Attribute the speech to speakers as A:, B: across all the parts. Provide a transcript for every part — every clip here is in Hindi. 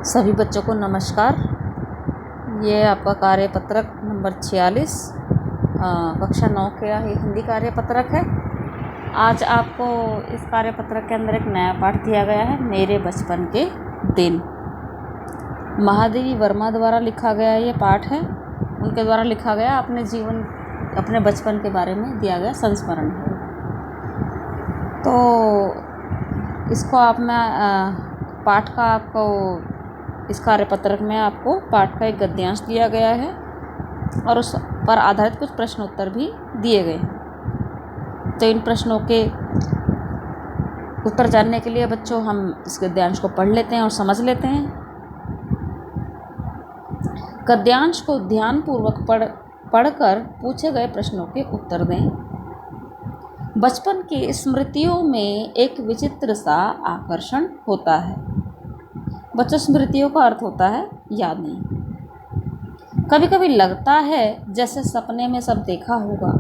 A: सभी बच्चों को नमस्कार। ये आपका कार्यपत्रक नंबर 46 कक्षा 9 का ही हिंदी कार्यपत्रक है। आज आपको इस कार्यपत्रक के अंदर एक नया पाठ दिया गया है, मेरे बचपन के दिन। महादेवी वर्मा द्वारा लिखा गया ये पाठ है। उनके द्वारा लिखा गया अपने बचपन के बारे में दिया गया संस्मरण है। तो इसको पाठ का आपको इस कार्यपत्रक में आपको पाठ का एक गद्यांश दिया गया है और उस पर आधारित कुछ प्रश्न उत्तर भी दिए गए हैं। तो इन प्रश्नों के उत्तर जानने के लिए बच्चों हम इस गद्यांश को पढ़ लेते हैं और समझ लेते हैं। गद्यांश को ध्यानपूर्वक पढ़कर पूछे गए प्रश्नों के उत्तर दें। बचपन की स्मृतियों में एक विचित्र सा आकर्षण होता है। बच्चों, स्मृतियों का अर्थ होता है यादें। कभी कभी लगता है जैसे सपने में सब देखा होगा।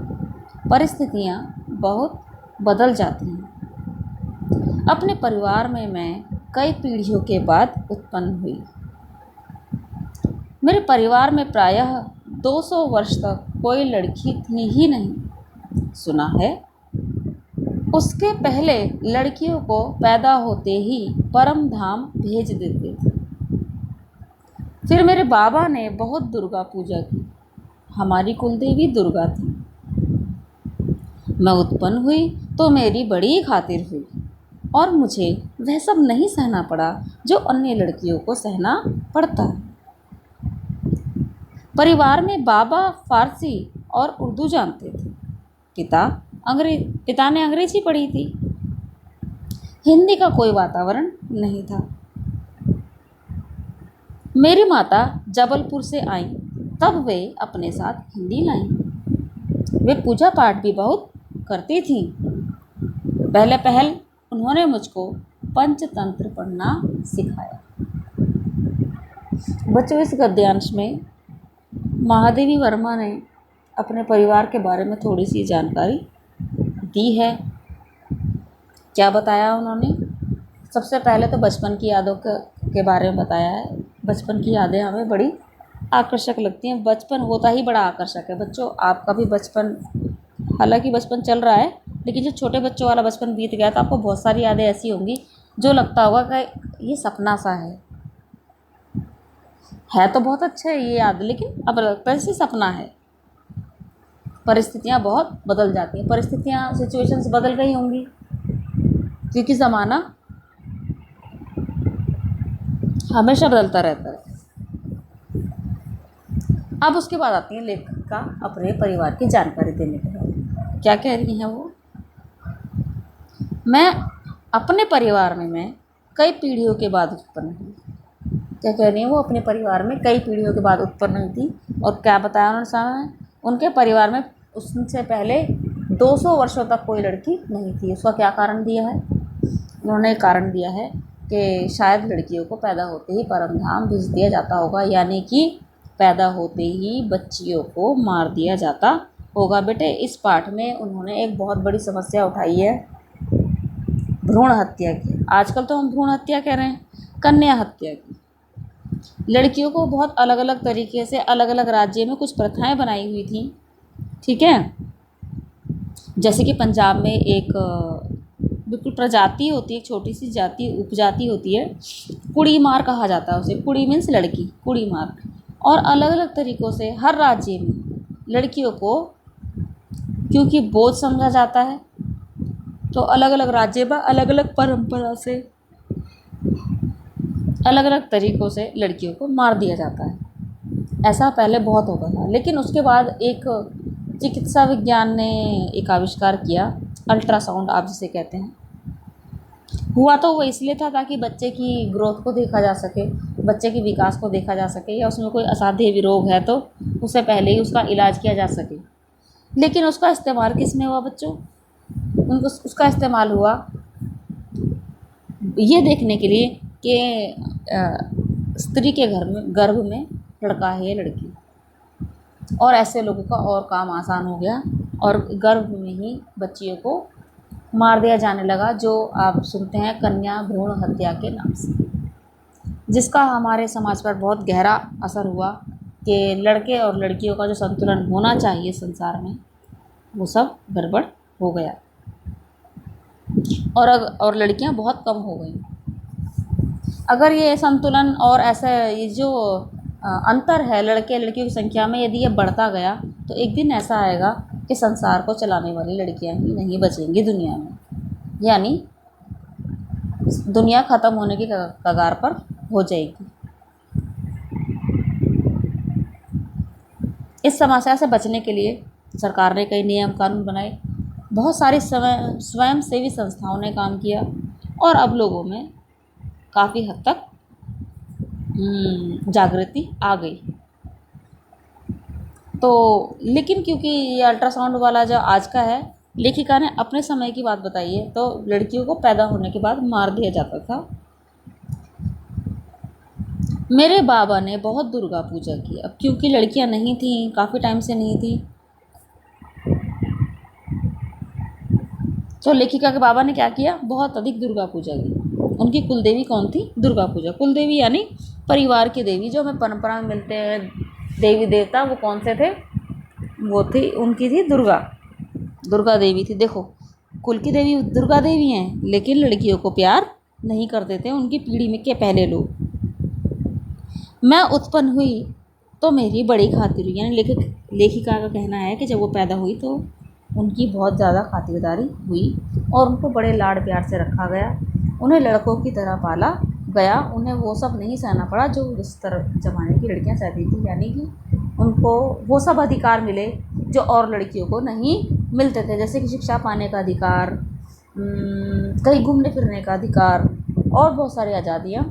A: परिस्थितियाँ बहुत बदल जाती हैं। अपने परिवार में मैं कई पीढ़ियों के बाद उत्पन्न हुई। मेरे परिवार में प्रायः 200 वर्ष तक कोई लड़की थी ही नहीं। सुना है उसके पहले लड़कियों को पैदा होते ही परम धाम भेज देते थे। फिर मेरे बाबा ने बहुत दुर्गा पूजा की। हमारी कुलदेवी दुर्गा थी। मैं उत्पन्न हुई तो मेरी बड़ी खातिर हुई और मुझे वह सब नहीं सहना पड़ा जो अन्य लड़कियों को सहना पड़ता है। परिवार में बाबा फारसी और उर्दू जानते थे। पिता ने अंग्रेजी पढ़ी थी। हिंदी का कोई वातावरण नहीं था। मेरी माता जबलपुर से आई, तब वे अपने साथ हिंदी लाईं। वे पूजा पाठ भी बहुत करती थीं। पहल उन्होंने मुझको पंचतंत्र पढ़ना सिखाया। बच्चों, इस गद्यांश में महादेवी वर्मा ने अपने परिवार के बारे में थोड़ी सी जानकारी दी है। क्या बताया उन्होंने? सबसे पहले तो बचपन की यादों के बारे में बताया है। बचपन की यादें हमें बड़ी आकर्षक लगती हैं। बचपन होता ही बड़ा आकर्षक है। बच्चों, आपका भी बचपन, हालांकि बचपन चल रहा है, लेकिन जो छोटे बच्चों वाला बचपन बीत गया तो आपको बहुत सारी यादें ऐसी होंगी जो लगता होगा कि ये सपना सा है तो बहुत अच्छा है ये याद, लेकिन अब लगता है जैसे सपना है। परिस्थितियाँ बहुत बदल जाती हैं। सिचुएशंस बदल गई होंगी क्योंकि ज़माना हमेशा बदलता रहता है। अब उसके बाद आती है लेखिका अपने परिवार की जानकारी देने के बाद। क्या कह रही हैं वो? मैं अपने परिवार में मैं कई पीढ़ियों के बाद उत्पन्न हुई। क्या कह रही हैं वो? अपने परिवार में कई पीढ़ियों के बाद उत्पन्न हुई थी। और क्या बताया उन्होंने? उनके परिवार में उससे पहले 200 वर्षों तक कोई लड़की नहीं थी। उसका क्या कारण दिया है? उन्होंने कारण दिया है कि शायद लड़कियों को पैदा होते ही परम धाम भेज दिया जाता होगा, यानी कि पैदा होते ही बच्चियों को मार दिया जाता होगा। बेटे, इस पाठ में उन्होंने एक बहुत बड़ी समस्या उठाई है, भ्रूण हत्या की। आजकल तो हम भ्रूण हत्या कह रहे हैं, कन्या हत्या की। लड़कियों को बहुत अलग अलग तरीके से अलग अलग राज्य में कुछ प्रथाएं बनाई हुई थी, ठीक है। जैसे कि पंजाब में एक बिल्कुल प्रजाति होती है, एक छोटी सी जाति, उपजाति होती है, कुड़ी मार कहा जाता है उसे। कुड़ी मीन्स लड़की, कुड़ी मार। और अलग अलग तरीक़ों से हर राज्य में लड़कियों को क्योंकि बोझ समझा जाता है, तो अलग अलग राज्य में अलग अलग परंपरा से अलग अलग तरीक़ों से लड़कियों को मार दिया जाता है। ऐसा पहले बहुत होता था, लेकिन उसके बाद एक चिकित्सा विज्ञान ने एक आविष्कार किया, अल्ट्रासाउंड आप जिसे कहते हैं। हुआ तो वो इसलिए था ताकि बच्चे की ग्रोथ को देखा जा सके, बच्चे के विकास को देखा जा सके, या उसमें कोई असाध्य रोग है तो उससे पहले ही उसका इलाज किया जा सके। लेकिन उसका इस्तेमाल किस में हुआ बच्चों? उसका इस्तेमाल हुआ ये देखने के लिए कि स्त्री के गर्भ में लड़का है या लड़की, और ऐसे लोगों का और काम आसान हो गया और गर्भ में ही बच्चियों को मार दिया जाने लगा, जो आप सुनते हैं कन्या भ्रूण हत्या के नाम से। जिसका हमारे समाज पर बहुत गहरा असर हुआ कि लड़के और लड़कियों का जो संतुलन होना चाहिए संसार में, वो सब गड़बड़ हो गया और लड़कियां बहुत कम हो गई। अगर ये संतुलन और ऐसा ये जो अंतर है लड़के लड़कियों की संख्या में, यदि ये बढ़ता गया तो एक दिन ऐसा आएगा कि संसार को चलाने वाली लड़कियां ही नहीं बचेंगी दुनिया में, यानी दुनिया ख़त्म होने की कगार पर हो जाएगी। इस समस्या से बचने के लिए सरकार ने कई नियम कानून बनाए, बहुत सारी स्वयंसेवी संस्थाओं ने काम किया और अब लोगों में काफ़ी हद तक जागृति आ गई। तो लेकिन क्योंकि ये अल्ट्रासाउंड वाला जो आज का है, लेखिका ने अपने समय की बात बताई है, तो लड़कियों को पैदा होने के बाद मार दिया जाता था। मेरे बाबा ने बहुत दुर्गा पूजा की। अब क्योंकि लड़कियां नहीं थी, काफ़ी टाइम से नहीं थी, तो लेखिका के बाबा ने क्या किया, बहुत अधिक दुर्गा पूजा की। उनकी कुलदेवी कौन थी? दुर्गा पूजा। कुलदेवी यानी परिवार की देवी, जो हमें परंपरा में मिलते हैं देवी देवता, वो कौन से थे? वो थी, उनकी थी दुर्गा देवी थी। देखो, कुल की देवी दुर्गा देवी हैं, लेकिन लड़कियों को प्यार नहीं करते थे उनकी पीढ़ी में के पहले लोग। मैं उत्पन्न हुई तो मेरी बड़ी खातिर हुई, यानी लेखिका का कहना है कि जब वो पैदा हुई तो उनकी बहुत ज़्यादा खातिरदारी हुई और उनको बड़े लाड प्यार से रखा गया। उन्हें लड़कों की तरह पाला गया। उन्हें वो सब नहीं सहना पड़ा जो उस तरह ज़माने की लड़कियां सहती थी, यानी कि उनको वो सब अधिकार मिले जो और लड़कियों को नहीं मिलते थे, जैसे कि शिक्षा पाने का अधिकार, कहीं घूमने फिरने का अधिकार और बहुत सारी आज़ादियाँ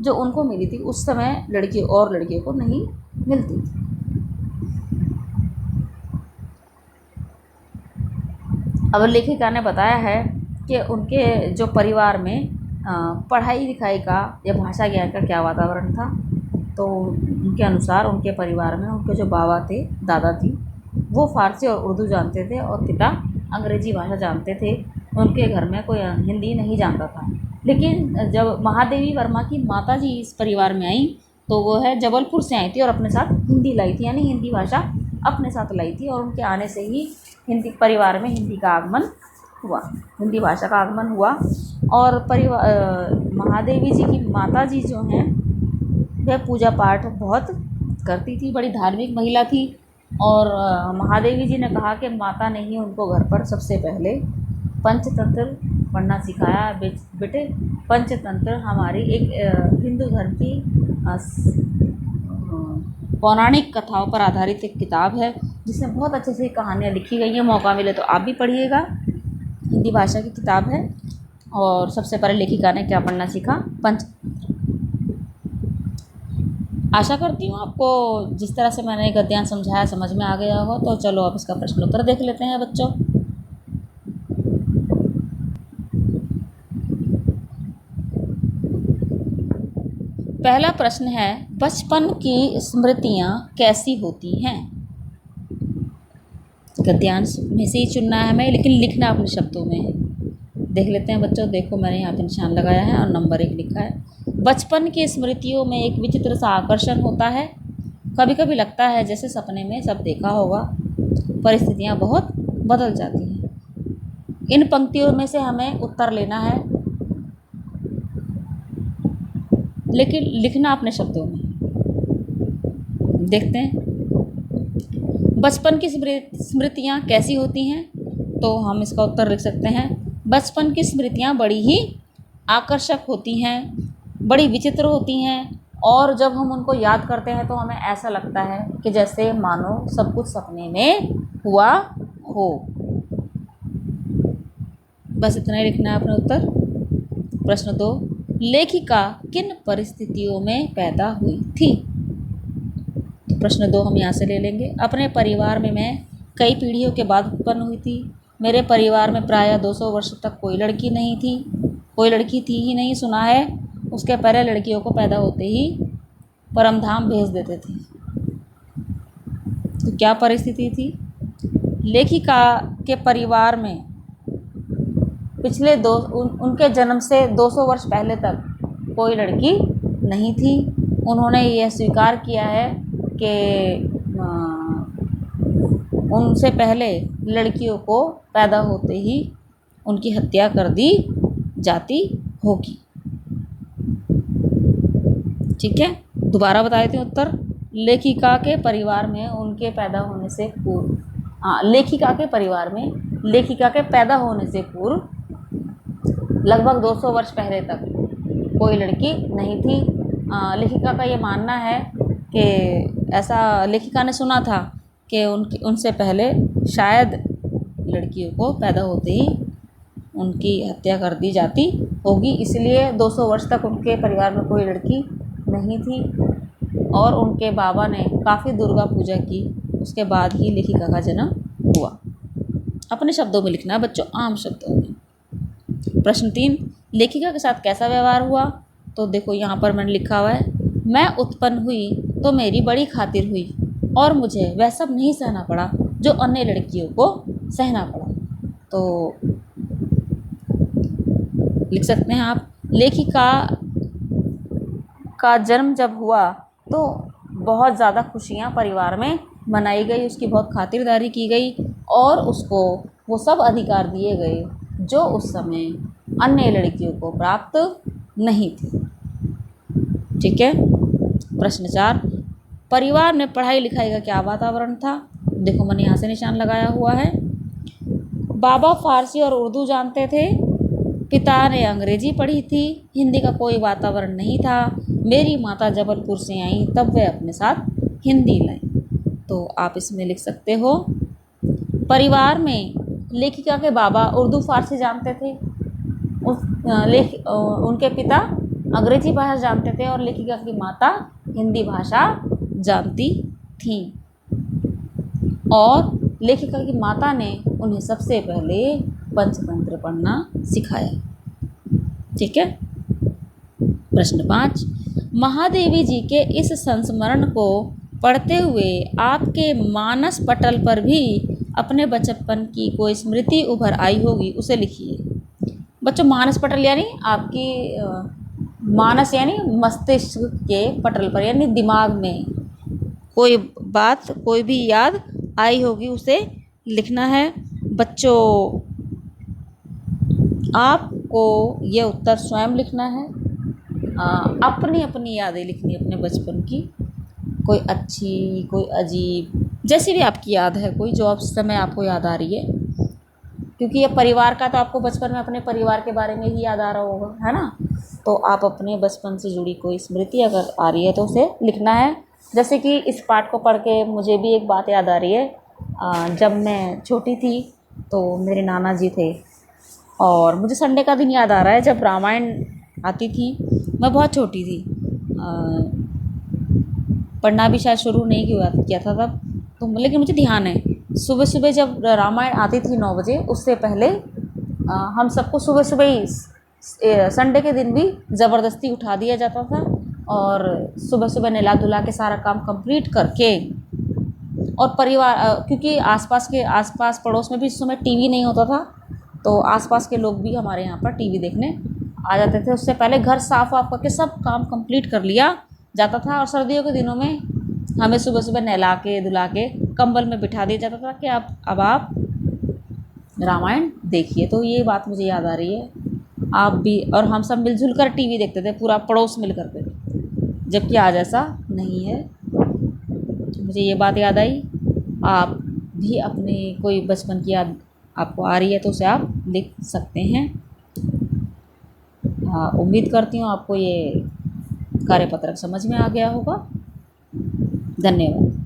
A: जो उनको मिली थी उस समय लड़कियों और लड़कियों को नहीं मिलती थी। अब लेखिका ने बताया है कि उनके जो परिवार में पढ़ाई लिखाई का या भाषा ज्ञान का क्या वातावरण था। तो उनके अनुसार उनके परिवार में उनके जो बाबा थे, दादा थी, वो फ़ारसी और उर्दू जानते थे और पिता अंग्रेज़ी भाषा जानते थे। उनके घर में कोई हिंदी नहीं जानता था। लेकिन जब महादेवी वर्मा की माता जी इस परिवार में आई तो वो है जबलपुर से आई थी और अपने साथ हिंदी लाई थी, यानी हिंदी भाषा अपने साथ लाई थी। और उनके आने से ही हिंदी परिवार में हिंदी का आगमन हुआ, हिंदी भाषा का आगमन हुआ। और महादेवी जी की माता जी जो हैं वह पूजा पाठ बहुत करती थी, बड़ी धार्मिक महिला थी। और महादेवी जी ने कहा कि माता ने ही उनको घर पर सबसे पहले पंचतंत्र पढ़ना सिखाया। बेटे, पंचतंत्र हमारी एक हिंदू धर्म की पौराणिक कथाओं पर आधारित एक किताब है जिसमें बहुत अच्छे से कहानियाँ लिखी गई हैं। मौका मिले तो आप भी पढ़िएगा, हिंदी भाषा की किताब है। और सबसे पहले लेखिका ने क्या पढ़ना सीखा? पंचतंत्र। आशा करती हूँ आपको जिस तरह से मैंने गद्यांश समझाया समझ में आ गया हो। तो चलो अब इसका प्रश्न उत्तर देख लेते हैं बच्चों। पहला प्रश्न है, बचपन की स्मृतियाँ कैसी होती हैं? गद्यांश में से ही चुनना है हमें, लेकिन लिखना अपने शब्दों में है। देख लेते हैं बच्चों। देखो, मैंने यहाँ पे निशान लगाया है और नंबर 1 लिखा है। बचपन की स्मृतियों में एक विचित्र सा आकर्षण होता है। कभी कभी लगता है जैसे सपने में सब देखा होगा। परिस्थितियाँ बहुत बदल जाती हैं। इन पंक्तियों में से हमें उत्तर लेना है, लेकिन लिखना अपने शब्दों में। देखते हैं, बचपन की स्मृतियाँ कैसी होती हैं? तो हम इसका उत्तर लिख सकते हैं, बचपन की स्मृतियाँ बड़ी ही आकर्षक होती हैं, बड़ी विचित्र होती हैं और जब हम उनको याद करते हैं तो हमें ऐसा लगता है कि जैसे मानो सब कुछ सपने में हुआ हो। बस इतना ही लिखना है अपना उत्तर। प्रश्न 2, लेखिका किन परिस्थितियों में पैदा हुई थी? तो प्रश्न 2 हम यहाँ से ले लेंगे। अपने परिवार में मैं कई पीढ़ियों के बाद उत्पन्न हुई थी। मेरे परिवार में प्रायः 200 वर्ष तक कोई लड़की नहीं थी, कोई लड़की थी ही नहीं। सुना है उसके पहले लड़कियों को पैदा होते ही परमधाम भेज देते थे। तो क्या परिस्थिति थी? लेखिका के परिवार में पिछले उनके जन्म से 200 वर्ष पहले तक कोई लड़की नहीं थी। उन्होंने यह स्वीकार किया है कि उनसे पहले लड़कियों को पैदा होते ही उनकी हत्या कर दी जाती होगी। ठीक है, दोबारा बता देती हूँ उत्तर। लेखिका के परिवार में उनके पैदा होने से पूर्व, लेखिका के परिवार में लेखिका के पैदा होने से पूर्व लगभग 200 वर्ष पहले तक कोई लड़की नहीं थी। लेखिका का ये मानना है कि ऐसा लेखिका ने सुना था कि उनसे पहले शायद लड़कियों को पैदा होते ही उनकी हत्या कर दी जाती होगी, इसलिए 200 वर्ष तक उनके परिवार में कोई लड़की नहीं थी और उनके बाबा ने काफ़ी दुर्गा पूजा की, उसके बाद ही लेखिका का जन्म हुआ। अपने शब्दों में लिखना बच्चों, आम शब्दों में। प्रश्न 3, लेखिका के साथ कैसा व्यवहार हुआ? तो देखो यहाँ पर मैंने लिखा हुआ है, मैं उत्पन्न हुई तो मेरी बड़ी खातिर हुई और मुझे वह सब नहीं सहना पड़ा जो अन्य लड़कियों को सहना पड़ा। तो लिख सकते हैं आप, लेखिका का जन्म जब हुआ तो बहुत ज़्यादा खुशियाँ परिवार में मनाई गई, उसकी बहुत खातिरदारी की गई और उसको वो सब अधिकार दिए गए जो उस समय अन्य लड़कियों को प्राप्त नहीं थे। ठीक है। प्रश्न 4, परिवार में पढ़ाई लिखाई का क्या वातावरण था? देखो मैंने यहाँ से निशान लगाया हुआ है। बाबा फारसी और उर्दू जानते थे, पिता ने अंग्रेजी पढ़ी थी, हिंदी का कोई वातावरण नहीं था। मेरी माता जबलपुर से आई तब वे अपने साथ हिंदी लाई। तो आप इसमें लिख सकते हो, परिवार में लेखिका के बाबा उर्दू फारसी जानते थे, उनके पिता अंग्रेजी भाषा जानते थे और लेखिका की माता हिंदी भाषा जानती थी और लेखिका की माता ने उन्हें सबसे पहले पंचतंत्र पढ़ना सिखाया। ठीक है। प्रश्न 5, महादेवी जी के इस संस्मरण को पढ़ते हुए आपके मानस पटल पर भी अपने बचपन की कोई स्मृति उभर आई होगी, उसे लिखिए। बच्चों मानस पटल यानी आपकी मानस यानी मस्तिष्क के पटल पर यानी दिमाग में कोई बात कोई भी याद आई होगी उसे लिखना है। बच्चों आपको ये उत्तर स्वयं लिखना है, अपनी अपनी यादें लिखनी अपने बचपन की, कोई अच्छी कोई अजीब, जैसी भी आपकी याद है कोई जो उस समय आपको याद आ रही है, क्योंकि ये परिवार का तो आपको बचपन में अपने परिवार के बारे में ही याद आ रहा होगा, है ना। तो आप अपने बचपन से जुड़ी कोई स्मृति अगर आ रही है तो उसे लिखना है। जैसे कि इस पाठ को पढ़ के मुझे भी एक बात याद आ रही है, जब मैं छोटी थी तो मेरे नाना जी थे और मुझे संडे का दिन याद आ रहा है जब रामायण आती थी। मैं बहुत छोटी थी, पढ़ना भी शायद शुरू नहीं किया था तब तो, लेकिन मुझे ध्यान है सुबह सुबह जब रामायण आती थी 9 बजे, उससे पहले हम सबको सुबह सुबह ही संडे के दिन भी ज़बरदस्ती उठा दिया जाता था और सुबह सुबह नहला धुला के सारा काम कंप्लीट करके और परिवार, क्योंकि आसपास पड़ोस में भी इस समय टीवी नहीं होता था तो आसपास के लोग भी हमारे यहाँ पर टीवी देखने आ जाते थे। उससे पहले घर साफ वाफ करके सब काम कंप्लीट कर लिया जाता था और सर्दियों के दिनों में हमें सुबह सुबह नहला के धुला के कंबल में बिठा दिया जाता था कि अब आप रामायण देखिए। तो ये बात मुझे याद आ रही है, आप भी और हम सब मिलजुल कर टीवी देखते थे, पूरा पड़ोस मिल कर के, जबकि आज ऐसा नहीं है। मुझे ये बात याद आई। आप भी अपने कोई बचपन की याद आपको आ रही है तो उसे आप लिख सकते हैं। उम्मीद करती हूँ आपको ये कार्यपत्रक समझ में आ गया होगा। धन्यवाद।